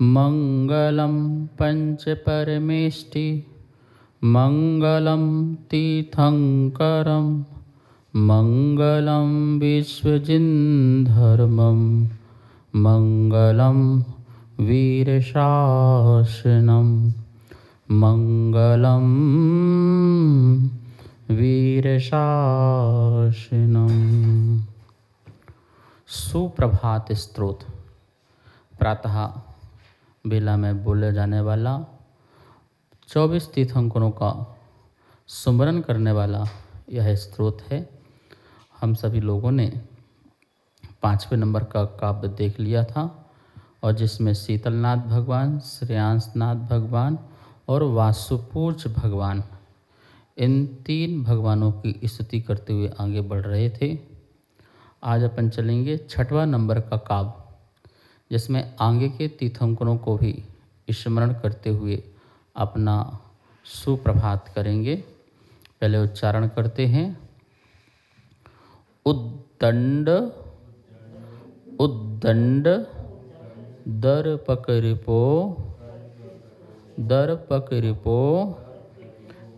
मंगलम पंचपरमेष्टि मंगलम तीर्थंकरम मंगलम विश्वजिन्धर्मम मंगलम वीरशासनम मंगलम वीरशासनम। सुप्रभात स्तोत्र प्रातः बेला में बोले जाने वाला 24 तीर्थंकरों का सुमरन करने वाला यह स्तोत्र है। हम सभी लोगों ने 5वें नंबर का काव्य देख लिया था और जिसमें शीतलनाथ भगवान, श्रेयांसनाथ भगवान और वासुपूज भगवान, इन 3 भगवानों की स्तुति करते हुए आगे बढ़ रहे थे। आज अपन चलेंगे 6वां नंबर का काव्य, जिसमें आगे के तीर्थंकरों को भी स्मरण करते हुए अपना सुप्रभात करेंगे। पहले उच्चारण करते हैं। उद्दंड उद्दंड दर्पकरिपो दर्पकरिपो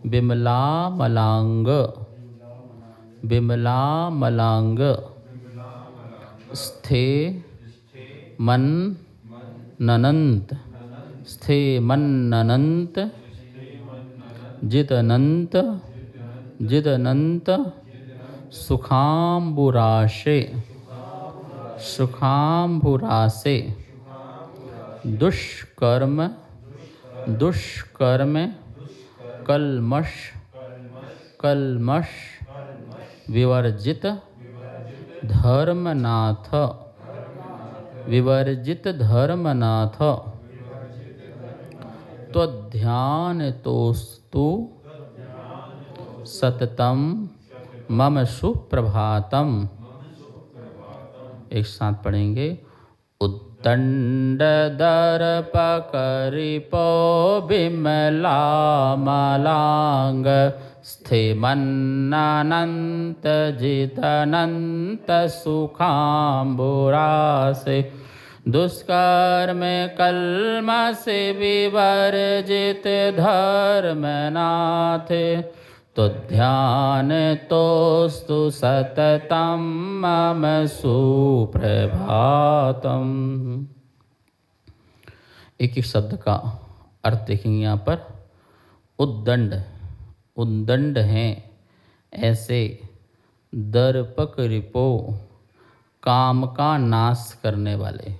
विमलामलांग विमलामलांग स्थे मन्ननन्त स्थे मन्ननन्त जितनन्त जितनन्त सुखाम्बुराशे सुखाम्बुरासे दुष्कर्म दुष्कर्म कल्मष कल्मष विवर्जित धर्मनाथ विवर्जित धर्मनाथ त्वध्यानतोस्तु सततम मम सुप्रभातम। एक साथ पढ़ेंगे। उद्दंड दर्पकरिपो विमलामलांग स्थिमन्ननन्त जितनन्त सुखाम्बुरासे दुष्कर्म कल्मष विवर्जित धर्मनाथ त्वध्यानतोस्तु सततम मम सुप्रभातम। एक एक शब्द का अर्थ देखेंगे यहाँ पर। उद्दंड उद्दंड हैं ऐसे दर्पक रिपो काम का नाश करने वाले,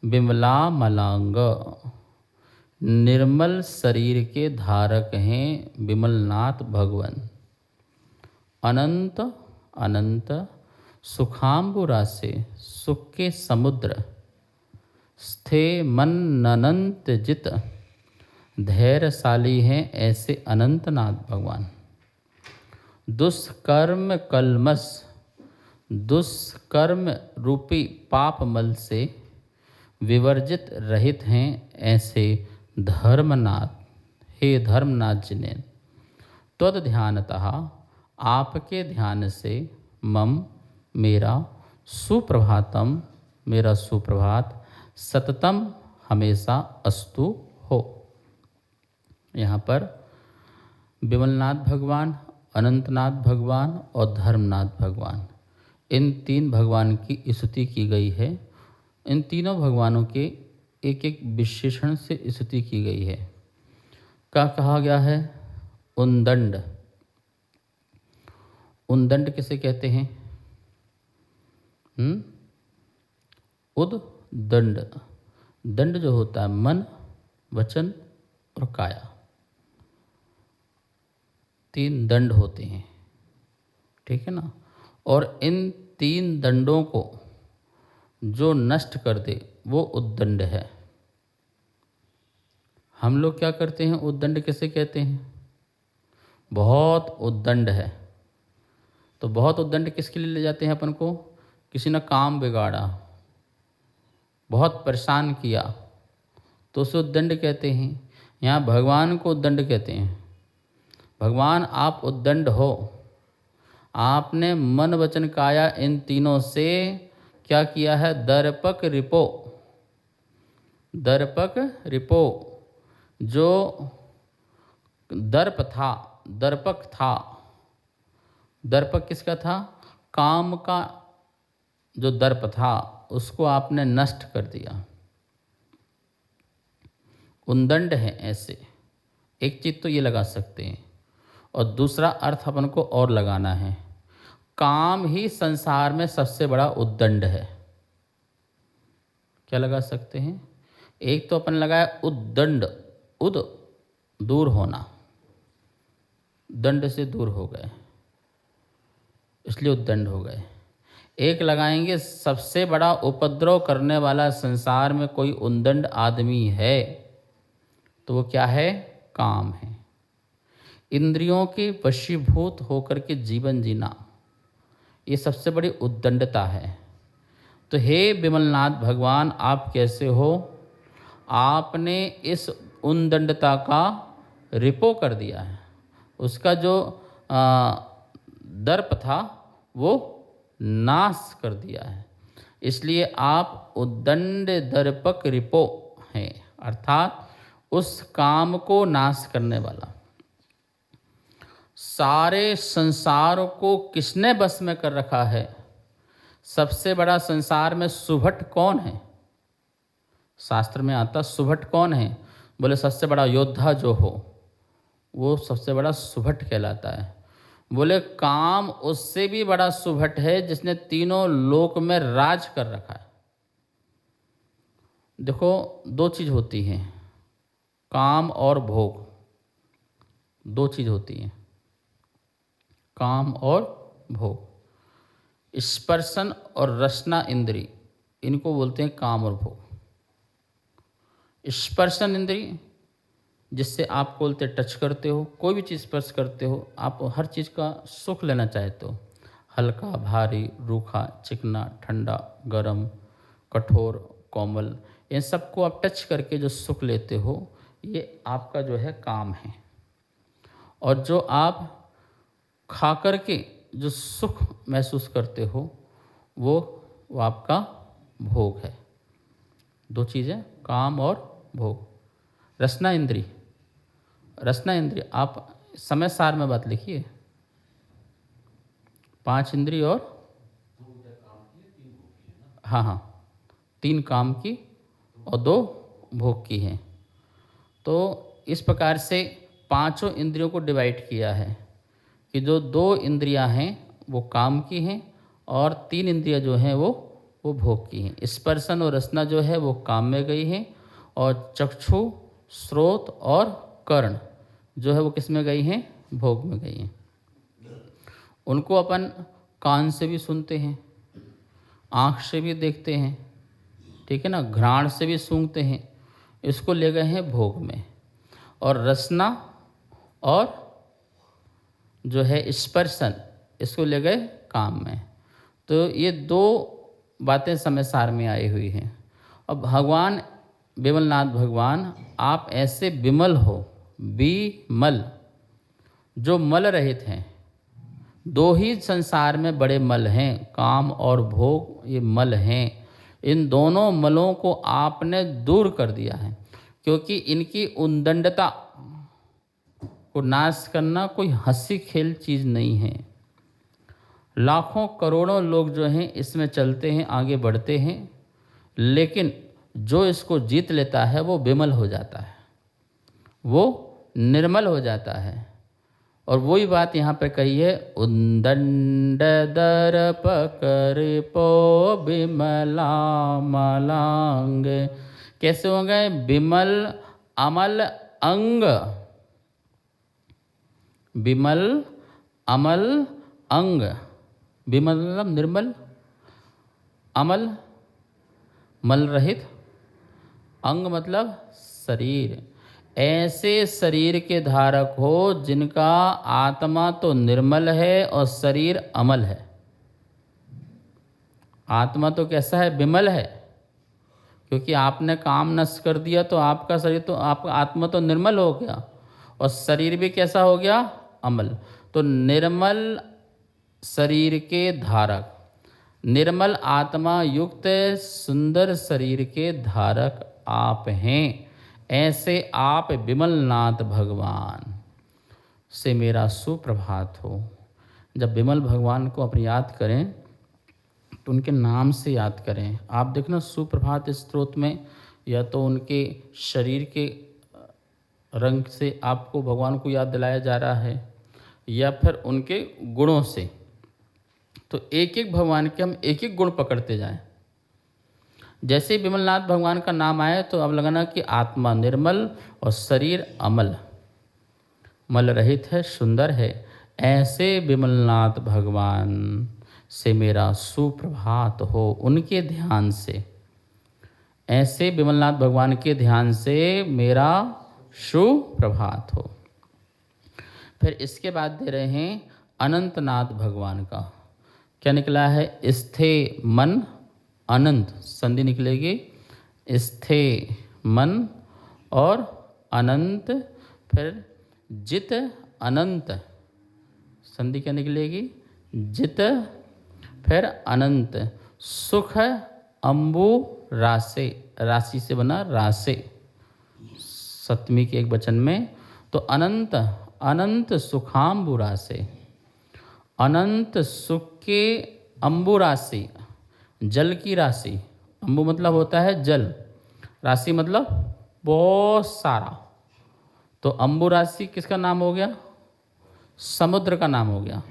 विमला मलांग निर्मल शरीर के धारक हैं विमलनाथ भगवान। अनंत अनंत सुखाम्बुरा से सुख के समुद्र, स्थे मन्ननंत जित धैर्यशाली हैं ऐसे अनंतनाथ भगवान। दुष्कर्म कल्मष दुष्कर्म रूपी पापमल से विवर्जित रहित हैं ऐसे धर्मनाथ, हे धर्मनाथ जिन्हें त्वद ध्यानतः आपके ध्यान से मम मेरा सुप्रभातम मेरा सुप्रभात सततम हमेशा अस्तु हो। यहाँ पर विमलनाथ भगवान, अनंतनाथ भगवान और धर्मनाथ भगवान, इन 3 भगवान की स्तुति की गई है। इन तीनों भगवानों के एक एक विशेषण से स्तुति की गई है। क्या कहा गया है? उद्दंड। उद्दंड किसे कहते हैं? उद्दंड, दंड जो होता है मन, वचन और काया, 3 दंड होते हैं, ठीक है ना। और इन 3 दंडों को जो नष्ट कर दे वो उद्दंड है। हम लोग क्या करते हैं? उद्दंड किसे कहते हैं? बहुत उद्दंड है तो बहुत उद्दंड किसके लिए ले जाते हैं अपन को? किसी ने काम बिगाड़ा, बहुत परेशान किया तो उसे उद्दंड कहते हैं। यहाँ भगवान को उद्दंड कहते हैं। भगवान आप उद्दंड हो, आपने मन वचन काया इन तीनों से क्या किया है? दर्पक रिपो, दर्पक रिपो, जो दर्प था, दर्पक था, दर्पक किसका था? काम का जो दर्प था उसको आपने नष्ट कर दिया। उद्दंड है ऐसे, एक चीज़ तो ये लगा सकते हैं, और दूसरा अर्थ अपन को और लगाना है, काम ही संसार में सबसे बड़ा उद्दंड है। क्या लगा सकते हैं? एक तो अपन लगाया उद्दंड, उद दूर होना, दंड से दूर हो गए इसलिए उद्दंड हो गए। एक लगाएंगे सबसे बड़ा उपद्रव करने वाला संसार में कोई उद्दंड आदमी है तो वो क्या है? काम है। इंद्रियों के वशीभूत होकर के जीवन जीना, ये सबसे बड़ी उद्दंडता है। तो हे विमलनाथ भगवान, आप कैसे हो? आपने इस उद्दंडता का रिपो कर दिया है, उसका जो दर्प था वो नाश कर दिया है, इसलिए आप उद्दंड दर्पक रिपो हैं, अर्थात उस काम को नाश करने वाला। सारे संसार को किसने बस में कर रखा है? सबसे बड़ा संसार में सुभट कौन है? शास्त्र में आता सुभट कौन है? बोले सबसे बड़ा योद्धा जो हो वो सबसे बड़ा सुभट कहलाता है। बोले काम उससे भी बड़ा सुभट है जिसने तीनों लोक में राज कर रखा है। देखो दो चीज़ होती हैं, काम और भोग, दो चीज़ होती हैं, काम और भोग। स्पर्शन और रसना इंद्री, इनको बोलते हैं काम और भोग। स्पर्शन इंद्री जिससे आप बोलते टच करते हो, कोई भी चीज़ स्पर्श करते हो, आप हर चीज़ का सुख लेना चाहते हो, हल्का भारी रूखा चिकना ठंडा गरम कठोर कोमल, इन सबको आप टच करके जो सुख लेते हो ये आपका जो है काम है। और जो आप खा करके जो सुख महसूस करते हो वो आपका भोग है। दो चीज़ें, काम और भोग। रसना इंद्री, रसना इंद्री आप समय सार में बात लिखिए, 5 इंद्री और हाँ हाँ 3 काम की और 2 भोग की हैं। तो इस प्रकार से पांचों इंद्रियों को डिवाइड किया है कि जो 2 इंद्रियां हैं वो काम की हैं और 3 इंद्रियां जो हैं वो भोग की हैं। स्पर्शन और रसना जो है वो काम में गई हैं और चक्षु श्रोत और कर्ण जो है वो किस में गई हैं? भोग में गई हैं। उनको अपन कान से भी सुनते हैं, आँख से भी देखते हैं, ठीक है ना, घ्राण से भी सूंघते हैं, इसको ले गए हैं भोग में। और रसना और जो है स्पर्शन इसको ले गए काम में। तो ये 2 बातें समय सार में आई हुई हैं। अब भगवान विमलनाथ भगवान आप ऐसे विमल हो, विमल जो मल रहित हैं। 2 ही संसार में बड़े मल हैं, काम और भोग, ये मल हैं। इन दोनों मलों को आपने दूर कर दिया है, क्योंकि इनकी उद्दंडता को नाश करना कोई हंसी खेल चीज़ नहीं है। लाखों करोड़ों लोग जो हैं इसमें चलते हैं, आगे बढ़ते हैं, लेकिन जो इसको जीत लेता है वो विमल हो जाता है, वो निर्मल हो जाता है। और वही बात यहाँ पे कही है, उद्दंड दर्पक रिपो विमला मलांग। कैसे हो गए? विमल अमल अंग, विमल अमल अंग। विमल मतलब निर्मल, अमल मल रहित, अंग मतलब शरीर। ऐसे शरीर के धारक हो जिनका आत्मा तो निर्मल है और शरीर अमल है। आत्मा तो कैसा है? विमल है, क्योंकि आपने काम नष्ट कर दिया तो आपका शरीर तो आपका आत्मा तो निर्मल हो गया और शरीर भी कैसा हो गया? अमल। तो निर्मल शरीर के धारक, निर्मल आत्मा युक्त सुंदर शरीर के धारक आप हैं, ऐसे आप विमलनाथ भगवान से मेरा सुप्रभात हो। जब विमल भगवान को आप याद करें तो उनके नाम से याद करें। आप देखना सुप्रभात स्तोत्र में या तो उनके शरीर के रंग से आपको भगवान को याद दिलाया जा रहा है या फिर उनके गुणों से। तो एक एक भगवान के हम एक एक गुण पकड़ते जाएं। जैसे ही विमलनाथ भगवान का नाम आए तो अब लगाना कि आत्मा निर्मल और शरीर अमल, मल रहित है, सुंदर है। ऐसे विमलनाथ भगवान से मेरा सुप्रभात हो। उनके ध्यान से, ऐसे विमलनाथ भगवान के ध्यान से मेरा सुप्रभात हो। फिर इसके बाद दे रहे हैं अनंतनाथ भगवान का। क्या निकला है? स्थे मन अनंत, संधि निकलेगी स्थे मन और अनंत, फिर जित अनंत, संधि क्या निकलेगी? जित, फिर अनंत, सुख अंबु रासे, राशि से बना रासे, सप्तमी के एक वचन में। तो अनंत, अनंत सुखांबु रासे, अनंत सुख के अंबु राशि, जल की राशि। अंबु मतलब होता है जल, राशि मतलब बहुत सारा। तो अंबु राशि किसका नाम हो गया? समुद्र का नाम हो गया।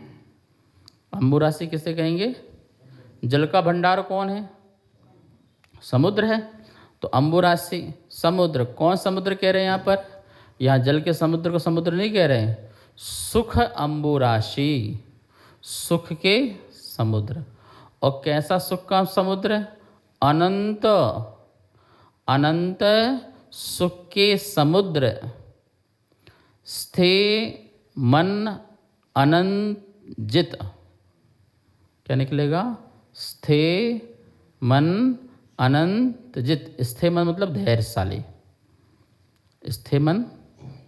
अंबु राशि किसे कहेंगे? जल का भंडार कौन है? समुद्र है। तो अंबु राशि समुद्र, कौन समुद्र कह रहे हैं यहाँ पर? यहाँ जल के समुद्र को समुद्र नहीं कह रहे हैं। सुख अंबु राशि, सुख के समुद्र। और कैसा सुख का समुद्र? अनंत, अनंत सुख के समुद्र। स्थे मन अनंत जित, क्या निकलेगा? स्थे मन अनंत जित। स्थे मन मतलब धैर्यशाली, स्थे मन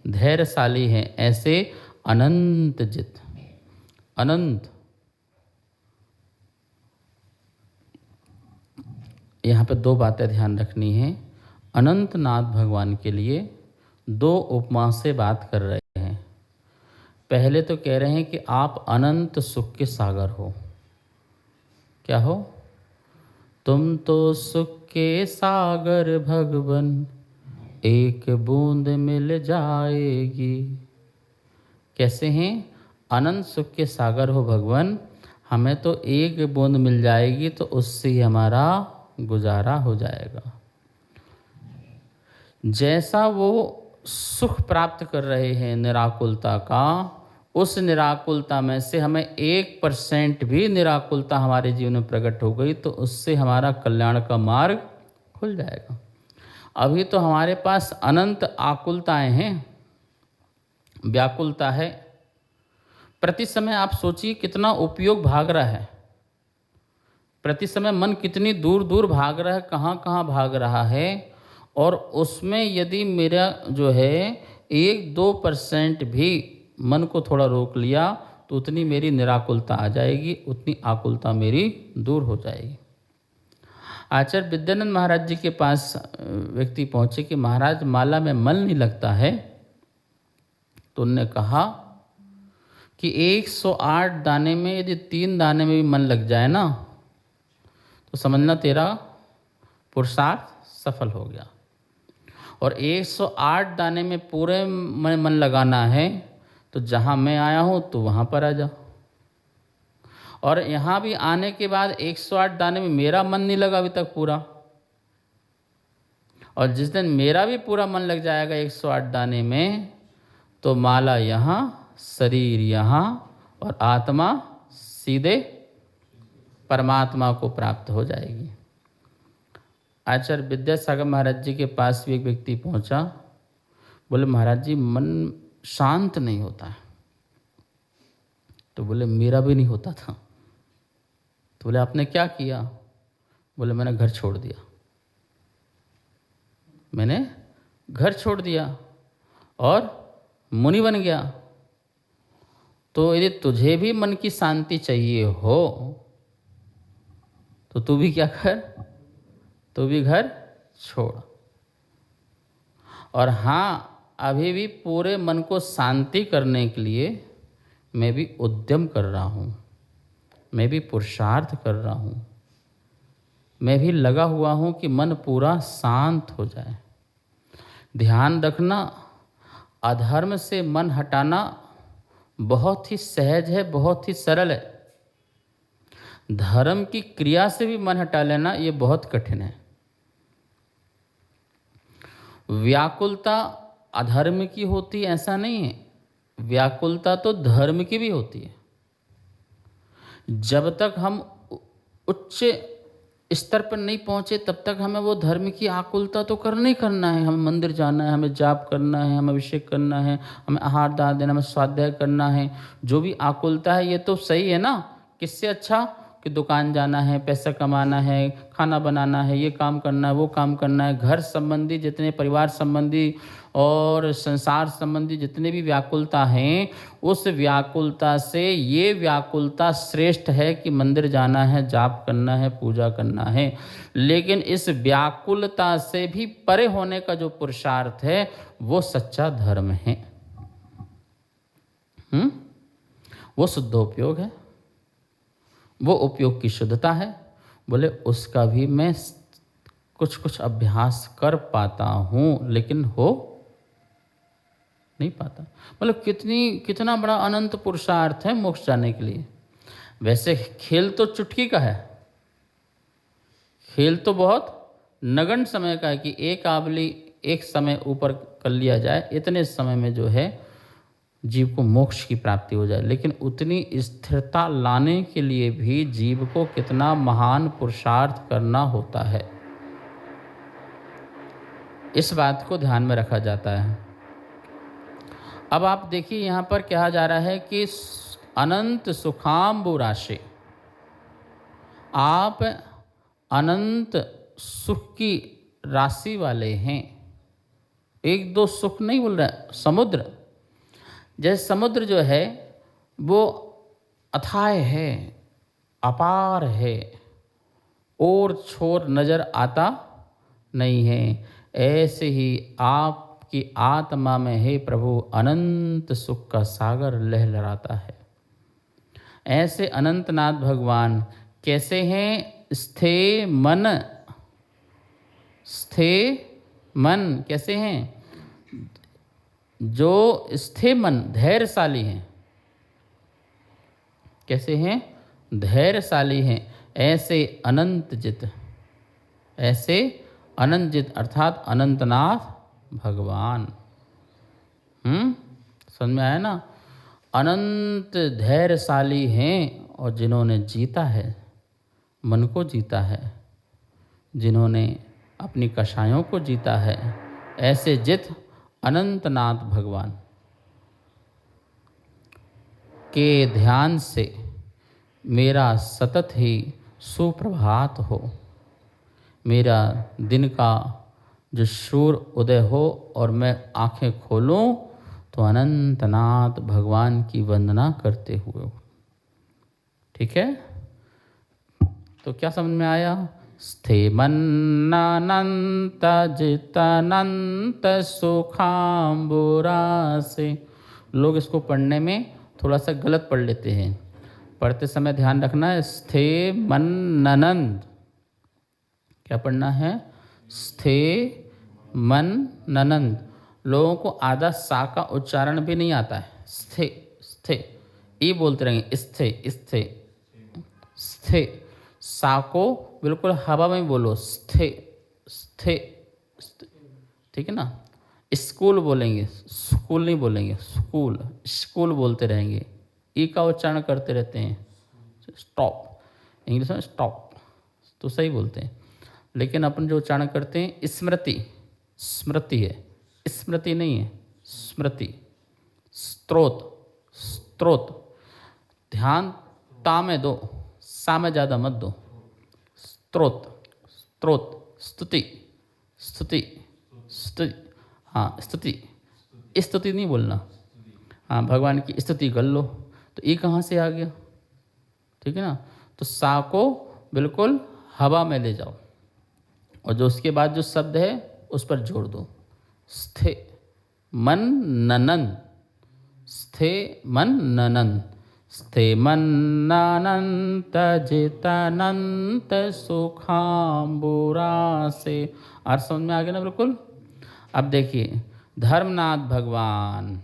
धैर्यशाली है, ऐसे अनंत जित। अनंत, यहाँ पे दो बातें ध्यान रखनी है। अनंतनाथ भगवान के लिए दो उपमा से बात कर रहे हैं। पहले तो कह रहे हैं कि आप अनंत सुख के सागर हो। क्या हो? तुम तो सुख के सागर भगवन, एक बूंद मिल जाएगी। कैसे हैं? अनंत सुख के सागर हो भगवान, हमें तो एक बूंद मिल जाएगी तो उससे ही हमारा गुजारा हो जाएगा। जैसा वो सुख प्राप्त कर रहे हैं निराकुलता का, उस निराकुलता में से हमें 1% भी निराकुलता हमारे जीवन में प्रकट हो गई तो उससे हमारा कल्याण का मार्ग खुल जाएगा। अभी तो हमारे पास अनंत आकुलताएं हैं, व्याकुलता है। प्रति समय आप सोचिए कितना उपयोग भाग रहा है, प्रति समय मन कितनी दूर दूर भाग रहा है, कहाँ कहाँ भाग रहा है। और उसमें यदि मेरा जो है 1-2% भी मन को थोड़ा रोक लिया तो उतनी मेरी निराकुलता आ जाएगी, उतनी आकुलता मेरी दूर हो जाएगी। आचार्य विद्यानंद महाराज जी के पास व्यक्ति पहुँचे कि महाराज माला में मन नहीं लगता है। तो उन्होंने कहा कि 108 दाने में यदि 3 दाने में भी मन लग जाए ना तो समझना तेरा पुरुषार्थ सफल हो गया। और 108 दाने में पूरे में मन लगाना है तो जहाँ मैं आया हूँ तो वहाँ पर आ जा। और यहाँ भी आने के बाद 108 दाने में मेरा मन नहीं लगा अभी तक पूरा, और जिस दिन मेरा भी पूरा मन लग जाएगा 108 दाने में तो माला यहाँ, शरीर यहाँ और आत्मा सीधे परमात्मा को प्राप्त हो जाएगी। आचार्य विद्यासागर महाराज जी के पास भी एक व्यक्ति पहुंचा, बोले महाराज जी मन शांत नहीं होता है। तो बोले मेरा भी नहीं होता था। तो बोले आपने क्या किया? बोले मैंने घर छोड़ दिया, मैंने घर छोड़ दिया और मुनि बन गया। तो यदि तुझे भी मन की शांति चाहिए हो तो तू भी क्या कर, तू भी घर छोड़। और हाँ, अभी भी पूरे मन को शांति करने के लिए मैं भी उद्यम कर रहा हूँ, मैं भी पुरुषार्थ कर रहा हूँ, मैं भी लगा हुआ हूँ कि मन पूरा शांत हो जाए। ध्यान रखना, अधर्म से मन हटाना बहुत ही सहज है, बहुत ही सरल है। धर्म की क्रिया से भी मन हटा लेना ये बहुत कठिन है। व्याकुलता अधर्म की होती है ऐसा नहीं है, व्याकुलता तो धर्म की भी होती है। जब तक हम उच्च स्तर पर नहीं पहुंचे तब तक हमें वो धर्म की आकुलता तो करना ही करना है। हमें मंदिर जाना है, हमें जाप करना है, हमें अभिषेक करना है, हमें आहार दान देना, हमें स्वाध्याय करना है। जो भी आकुलता है ये तो सही है ना। किससे अच्छा कि दुकान जाना है, पैसा कमाना है, खाना बनाना है, ये काम करना है, वो काम करना है। घर संबंधी जितने, परिवार संबंधी और संसार संबंधी जितने भी व्याकुलता हैं, उस व्याकुलता से ये व्याकुलता श्रेष्ठ है कि मंदिर जाना है, जाप करना है, पूजा करना है। लेकिन इस व्याकुलता से भी परे होने का जो पुरुषार्थ है वो सच्चा धर्म है। वो शुद्धोपयोग है, वो उपयोग की शुद्धता है। बोले उसका भी मैं कुछ कुछ अभ्यास कर पाता हूँ, लेकिन हो नहीं पाता। मतलब कितना बड़ा अनंत पुरुषार्थ है मोक्ष जाने के लिए। वैसे खेल तो चुटकी का है, खेल तो बहुत नगण्य समय का है कि एक आबली एक समय ऊपर कर लिया जाए, इतने समय में जो है जीव को मोक्ष की प्राप्ति हो जाए। लेकिन उतनी स्थिरता लाने के लिए भी जीव को कितना महान पुरुषार्थ करना होता है, इस बात को ध्यान में रखा जाता है। अब आप देखिए यहाँ पर कहा जा रहा है कि अनंत सुखाम्बु राशि, आप अनंत सुख की राशि वाले हैं। एक दो सुख नहीं बोल रहे, समुद्र जैसे समुद्र जो है वो अथाह है, अपार है, और छोर नजर आता नहीं है। ऐसे ही आपकी आत्मा में हे प्रभु अनंत सुख का सागर लहलहाता है। ऐसे अनंतनाथ भगवान कैसे हैं? स्थे मन कैसे हैं? जो स्थे मन धैर्यशाली हैं। कैसे हैं? धैर्यशाली हैं। ऐसे अनंत जित, ऐसे अनंत जित अर्थात अनंतनाथ भगवान। समझ में आया ना? अनंत धैर्यशाली हैं और जिन्होंने जीता है, मन को जीता है, जिन्होंने अपनी कषायों को जीता है, ऐसे जित अनंतनाथ भगवान के ध्यान से मेरा सतत ही सुप्रभात हो, मेरा दिन का जो सूर्य उदय हो और मैं आंखें खोलूं तो अनंतनाथ भगवान की वंदना करते हुए। ठीक है, तो क्या समझ में आया? स्थे मन्नानंत जितानंत सुखाम्बुरासे। लोग इसको पढ़ने में थोड़ा सा गलत पढ़ लेते हैं, पढ़ते समय ध्यान रखना है। स्थे मन्ननंद क्या पढ़ना है? स्थे मन्ननंद। लोगों को आधा सा का उच्चारण भी नहीं आता है। स्थे स्थे ई बोलते रहेंगे, स्थे स्थे स्थे। सा को बिल्कुल हवा में बोलो, स्थे स्थे। ठीक है ना? स्कूल बोलेंगे, स्कूल नहीं बोलेंगे, स्कूल स्कूल बोलते रहेंगे। ई का उच्चारण करते रहते हैं, स्टॉप। इंग्लिश में स्टॉप तो सही बोलते हैं, लेकिन अपन जो उच्चारण करते हैं स्मृति, स्मृति है, स्मृति नहीं है, स्मृति। स्त्रोत, स्त्रोत। ध्यान ता में दो, सा में ज़्यादा मत दो। स्त्रोत, स्त्रोत। स्तुति, स्तुति, स्तुति। हाँ स्तुति, स्तुति नहीं बोलना। हाँ भगवान की स्तुति कर लो, तो ये कहाँ से आ गया? ठीक है ना? तो सा को बिल्कुल हवा में ले जाओ और जो उसके बाद जो शब्द है उस पर जोड़ दो। स्थे मन ननन, स्थे मन ननन, स्थे मन्नानंत जितानंत सुखाम्बुरा से। और समझ में आ गया ना बिल्कुल। अब देखिए धर्मनाथ भगवान,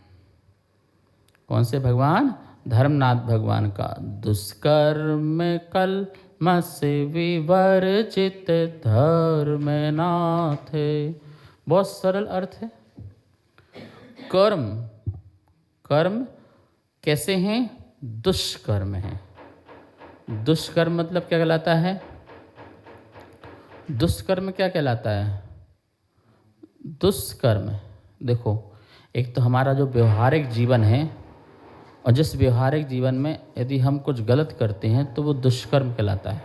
कौन से भगवान? धर्मनाथ भगवान का दुष्कर्म कलम से विवर्जित धर्मनाथ। बहुत सरल अर्थ है। कर्म, कर्म कैसे हैं? दुष्कर्म है। दुष्कर्म मतलब क्या कहलाता है? दुष्कर्म क्या कहलाता है? दुष्कर्म देखो, एक तो हमारा जो व्यवहारिक जीवन है, और जिस व्यवहारिक जीवन में यदि हम कुछ गलत करते हैं तो वो दुष्कर्म कहलाता है।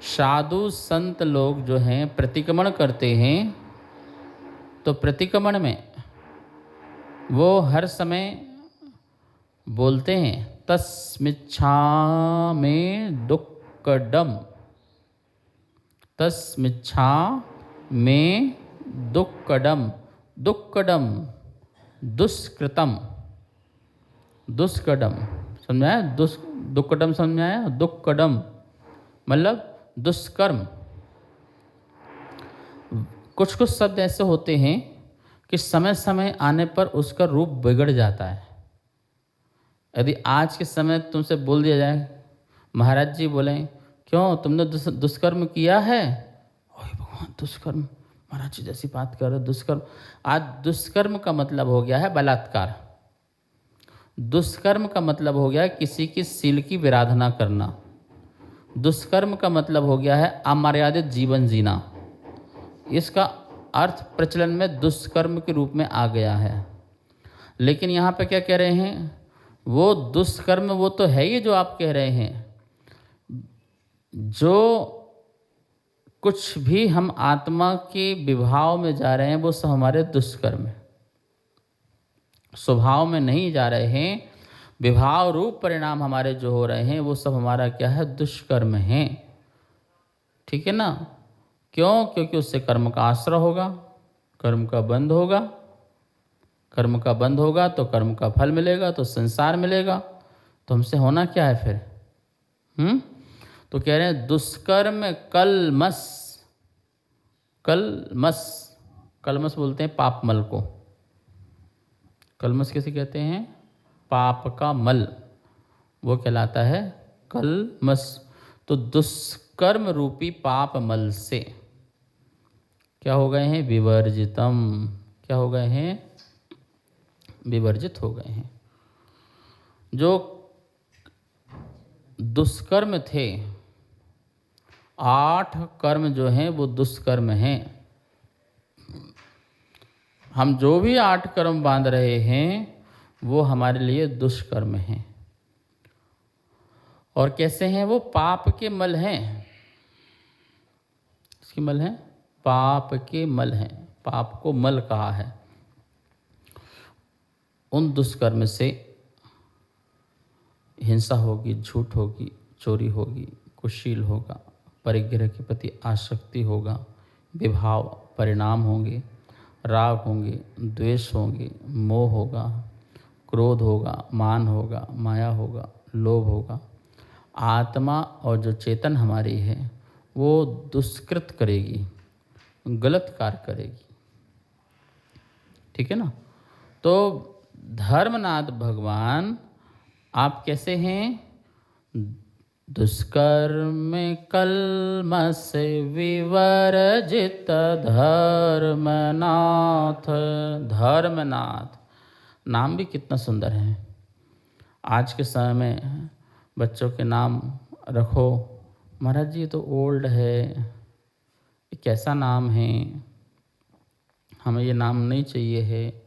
साधु संत लोग जो हैं प्रतिक्रमण करते हैं, तो प्रतिक्रमण में वो हर समय बोलते हैं तस्मिच्छामि दुक्कडम, तस्मिच्छामि दुक्कडम, दुक्कडम दुष्कृतम, दुष्कर्म समझ में आया? दुक्कडम समझ में आया? दुक्कडम मतलब दुष्कर्म। कुछ कुछ शब्द ऐसे होते हैं कि समय समय आने पर उसका रूप बिगड़ जाता है। यदि आज के समय तुमसे बोल दिया जाए, महाराज जी बोले क्यों तुमने दुष्कर्म किया है? ओए भगवान दुष्कर्म, महाराज जी जैसी बात कर रहे दुष्कर्म। आज दुष्कर्म का मतलब हो गया है बलात्कार। दुष्कर्म का मतलब हो गया है किसी की सील की विराधना करना। दुष्कर्म का मतलब हो गया है अमर्यादित जीवन जीना। इसका अर्थ प्रचलन में दुष्कर्म के रूप में आ गया है। लेकिन यहाँ पे क्या कह रहे हैं? वो दुष्कर्म वो तो है ही जो आप कह रहे हैं। जो कुछ भी हम आत्मा के विभाव में जा रहे हैं वो सब हमारे दुष्कर्म है। स्वभाव में नहीं जा रहे हैं, विभाव रूप परिणाम हमारे जो हो रहे हैं वो सब हमारा क्या है? दुष्कर्म है। ठीक है ना? क्यों? क्योंकि उससे कर्म का आश्रय होगा, कर्म का बंध होगा, कर्म का बंध होगा तो कर्म का फल मिलेगा, तो संसार मिलेगा। तो हमसे होना क्या है फिर? तो कह रहे हैं दुष्कर्म कलमस, कलमस, कलमस बोलते हैं पापमल को। कलमस कैसे कहते हैं? पाप का मल, वो कहलाता है कलमस। तो दुष्कर्म रूपी पाप मल से क्या हो गए हैं? विवर्जितम। क्या हो गए हैं? विवर्जित हो गए हैं। जो दुष्कर्म थे, 8 कर्म जो हैं वो दुष्कर्म हैं। हम जो भी 8 कर्म बांध रहे हैं वो हमारे लिए दुष्कर्म हैं। और कैसे हैं वो? पाप के मल हैं। इसके मल हैं? पाप के मल हैं। पाप को मल कहा है। उन दुष्कर्म से हिंसा होगी, झूठ होगी, चोरी होगी, कुशील होगा, परिग्रह के प्रति आसक्ति होगा, विभाव परिणाम होंगे, राग होंगे, द्वेष होंगे, मोह होगा, क्रोध होगा, मान होगा, माया होगा, लोभ होगा। आत्मा और जो चेतन हमारी है वो दुष्कृत करेगी, गलत कार्य करेगी। ठीक है ना? तो धर्मनाथ भगवान आप कैसे हैं? दुष्कर्म कलमस विवर्जित धर्मनाथ। धर्मनाथ नाम भी कितना सुंदर है। आज के समय में बच्चों के नाम रखो, महाराज जी ये तो ओल्ड है, ये कैसा नाम है, हमें ये नाम नहीं चाहिए है,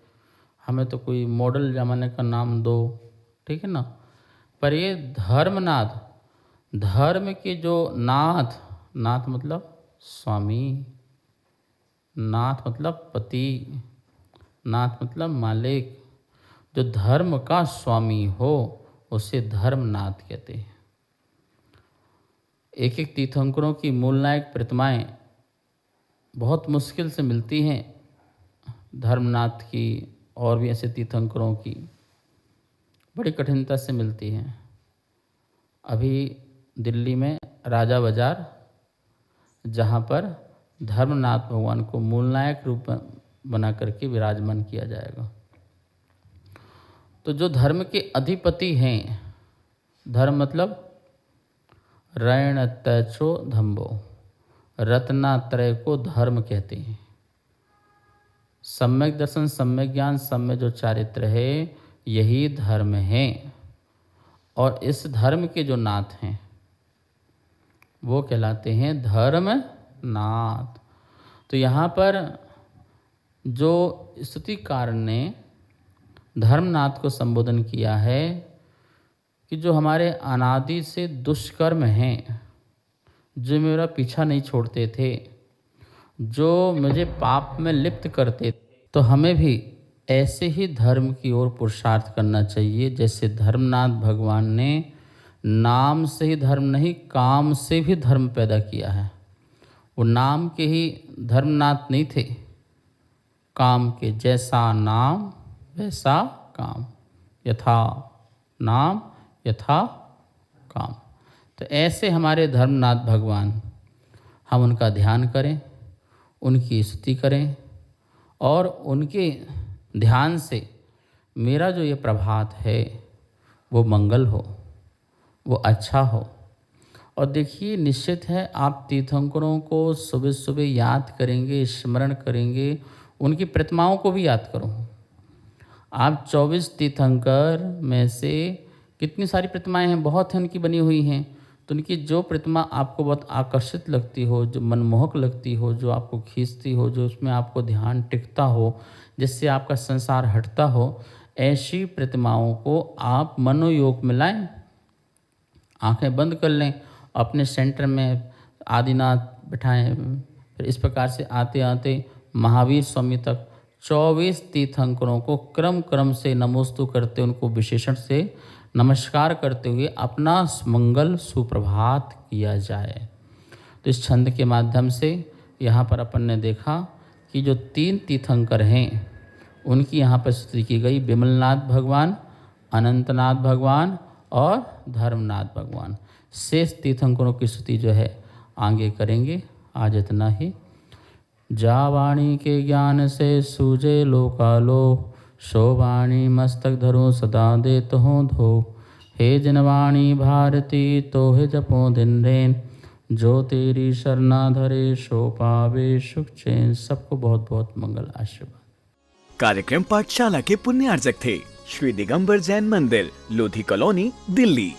हमें तो कोई मॉडल ज़माने का नाम दो। ठीक है ना? पर ये धर्मनाथ, धर्म के जो नाथ, नाथ मतलब स्वामी, नाथ मतलब पति, नाथ मतलब मालिक, जो धर्म का स्वामी हो उसे धर्मनाथ कहते हैं। एक एक तीर्थंकरों की मूलनायक प्रतिमाएं बहुत मुश्किल से मिलती हैं। धर्मनाथ की और भी ऐसे तीर्थंकरों की बड़ी कठिनता से मिलती हैं। अभी दिल्ली में राजा बाजार, जहाँ पर धर्मनाथ भगवान को मूलनायक रूप में बना करके विराजमान किया जाएगा। तो जो धर्म के अधिपति हैं, धर्म मतलब रण तैचो धम्बो, रत्नात्रय को धर्म कहते हैं। सम्यक दर्शन, सम्यक ज्ञान, सम्य जो चारित्र है, यही धर्म है। और इस धर्म के जो नाथ हैं वो कहलाते हैं धर्मनाथ। तो यहाँ पर जो स्तुतिकार ने धर्मनाथ को संबोधन किया है कि जो हमारे अनादि से दुष्कर्म हैं, जो मेरा पीछा नहीं छोड़ते थे, जो मुझे पाप में लिप्त करते थे, तो हमें भी ऐसे ही धर्म की ओर पुरुषार्थ करना चाहिए जैसे धर्मनाथ भगवान ने नाम से ही धर्म नहीं, काम से भी धर्म पैदा किया है। वो नाम के ही धर्मनाथ नहीं थे, काम के। जैसा नाम वैसा काम, यथा नाम यथा काम। तो ऐसे हमारे धर्मनाथ भगवान, हम उनका ध्यान करें, उनकी स्तुति करें और उनके ध्यान से मेरा जो ये प्रभात है वो मंगल हो, वो अच्छा हो। और देखिए, निश्चित है आप तीर्थंकरों को सुबह सुबह याद करेंगे, स्मरण करेंगे, उनकी प्रतिमाओं को भी याद करो। आप 24 तीर्थंकर में से कितनी सारी प्रतिमाएं हैं, बहुत हैं उनकी बनी हुई हैं। तो उनकी जो प्रतिमा आपको बहुत आकर्षित लगती हो, जो मनमोहक लगती हो, जो आपको खींचती हो, जो उसमें आपको ध्यान टिकता हो, जिससे आपका संसार हटता हो, ऐसी प्रतिमाओं को आप मनोयोग में लाएं। आंखें बंद कर लें, अपने सेंटर में आदिनाथ बिठाएं। फिर इस प्रकार से आते आते महावीर स्वामी तक 24 तीर्थंकरों को क्रम क्रम से नमोस्तु करते, उनको विशेषण से नमस्कार करते हुए अपना मंगल सुप्रभात किया जाए। तो इस छंद के माध्यम से यहाँ पर अपन ने देखा कि जो 3 तीर्थंकर हैं उनकी यहाँ पर स्तुति की गई, विमलनाथ भगवान, अनंतनाथ भगवान और धर्मनाथ भगवान। शेष तीर्थंकरों की स्तुति जो है आगे करेंगे। आज इतना ही। जा वाणी के ज्ञान से सूझे लोकालोक, सो वाणी मस्तक धरो सदा देत हो धो। हे जनवाणी भारती तो हे जपो दिन रेन, जो तेरी शरणा धरे सो पावे सुख चैन। सबको बहुत बहुत मंगल आशीर्वाद। कार्यक्रम पाठशाला के पुण्यार्जक थे श्री दिगंबर जैन मंदिर, लोधी कॉलोनी, दिल्ली।